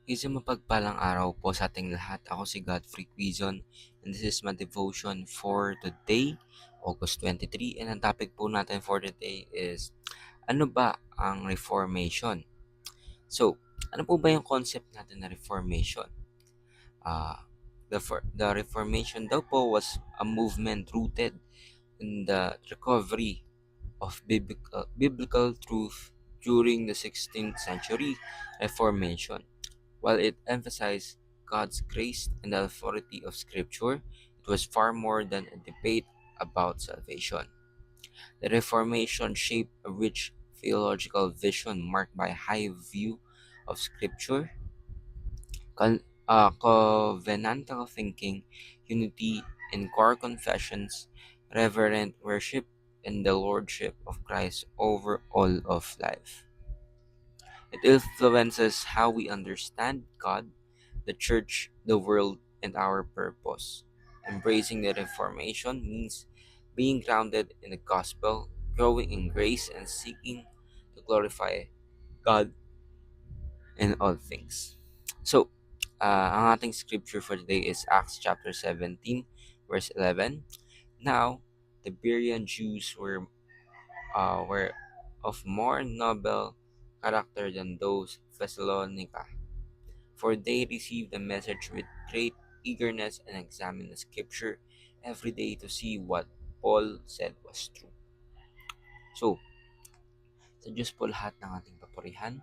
Isang mapagpalang araw po sa ating lahat. Ako si Godfrey Quizon and this is my devotion for today, August 23. And ang topic po natin for today is, ano ba ang Reformation? So, ano po ba yung concept natin na Reformation? The Reformation daw po was a movement rooted in the recovery of biblical truth during the 16th century Reformation. While it emphasized God's grace and the authority of Scripture, it was far more than a debate about salvation. The Reformation shaped a rich theological vision marked by a high view of Scripture, covenantal thinking, unity in core confessions, reverent worship, and the lordship of Christ over all of life. It influences how we understand God, the church, the world, and our purpose. Embracing the Reformation means being grounded in the gospel, growing in grace, and seeking to glorify God in all things. So, ang ating scripture for today is Acts chapter 17, verse 11. Now, the Berean Jews were of more noble character than those of Thessalonica, for they received the message with great eagerness and examined the scripture every day to see what Paul said was true. So, sa Diyos po lahat ng ating papurihan.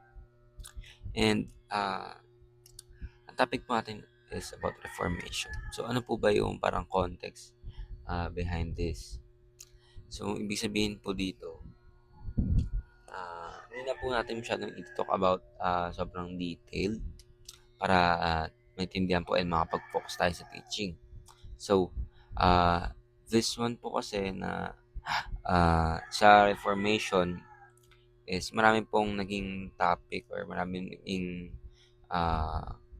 And ang topic po natin is about Reformation. So, ano po ba yung parang context behind this? So, ibig sabihin po dito, hindi na po natin masyadong i-talk about sobrang detailed para maintindihan po and makapag-focus tayo sa teaching. So, this one po kasi na sa Reformation is marami pong naging topic or marami naging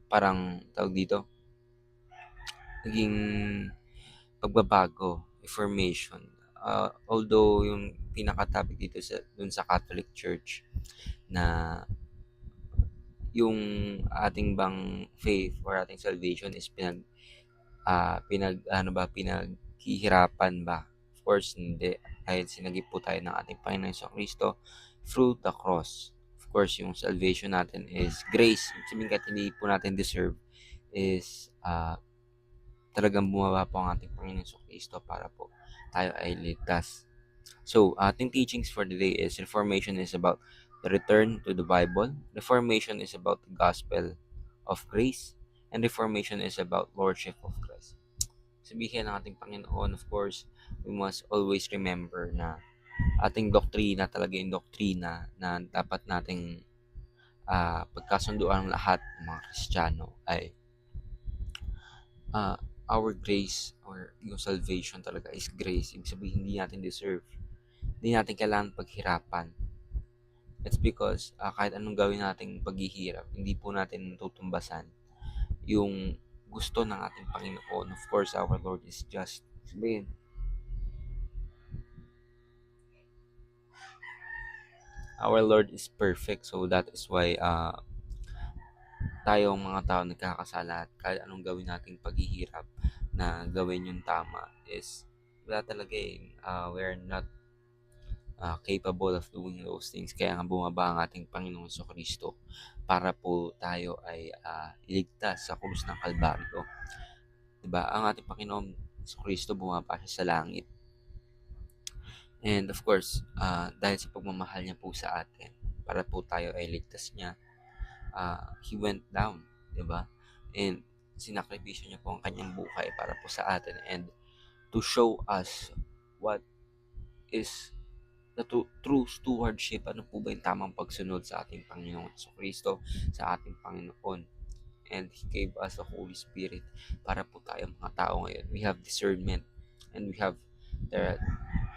parang tawag dito, naging pagbabago, Reformation. Although yung pinaka-topic dito dun sa Catholic Church na yung ating bang faith or ating salvation is pinaghihirapan ba? Of course, hindi. Kahit sinagip po tayo ng ating Panginoon Kristo through the cross. Of course, yung salvation natin is grace. Ibig sabihin kahit hindi po natin deserve is talagang bumaba po ang ating Panginoon Kristo para po tayo ay ligtas. So, ating teachings for today is Reformation is about the return to the Bible. Reformation is about the gospel of grace. And Reformation is about Lordship of Christ. Sabihin ng ating Panginoon, of course, we must always remember na ating doktrina talaga yung doktrina na dapat nating pagkasunduan ng lahat ng mga Kristiyano ay our grace or yung salvation talaga is grace. Ibig sabihin, hindi natin deserve. Hindi natin kailangan paghirapan. It's because kahit anong gawin nating paghihirap, hindi po natin tutumbasan yung gusto ng ating Panginoon. Of course, our Lord is just. Sabihin, our Lord is perfect. So that is why tayong mga tao nagkakasala at kahit anong gawin nating paghihirap na gawin yung tama is wala talaga we're not capable of doing those things. Kaya nga bumaba ang ating Panginoon sa Kristo para po tayo ay iligtas sa krus ng Kalbaryo. Diba? Ang ating Panginoon sa Kristo bumaba siya sa langit. And of course, dahil sa pagmamahal niya po sa atin, para po tayo ay ligtas niya, He went down, diba? And sinakripisyo niya po ang kanyang buhay para po sa atin and to show us what is the true stewardship, ano po ba yung tamang pagsunod sa ating Panginoon sa Kristo, sa ating Panginoon. And He gave us the Holy Spirit para po tayo mga tao ngayon. We have discernment and we have the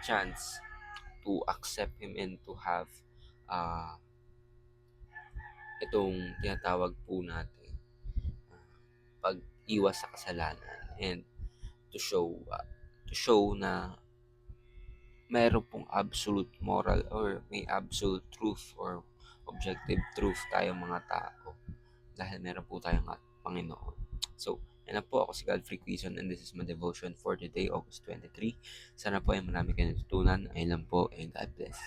chance to accept Him and to have itong tinatawag po natin pag-iwas sa kasalanan and to show na mayroon pong absolute moral or may absolute truth or objective truth tayong mga tao dahil meron po tayong Panginoon. So, yan na po, ako si Godfrey Quezon and this is my devotion for today, August 23. Sana po ay marami kayong natutunan. Ayun lang po and God bless.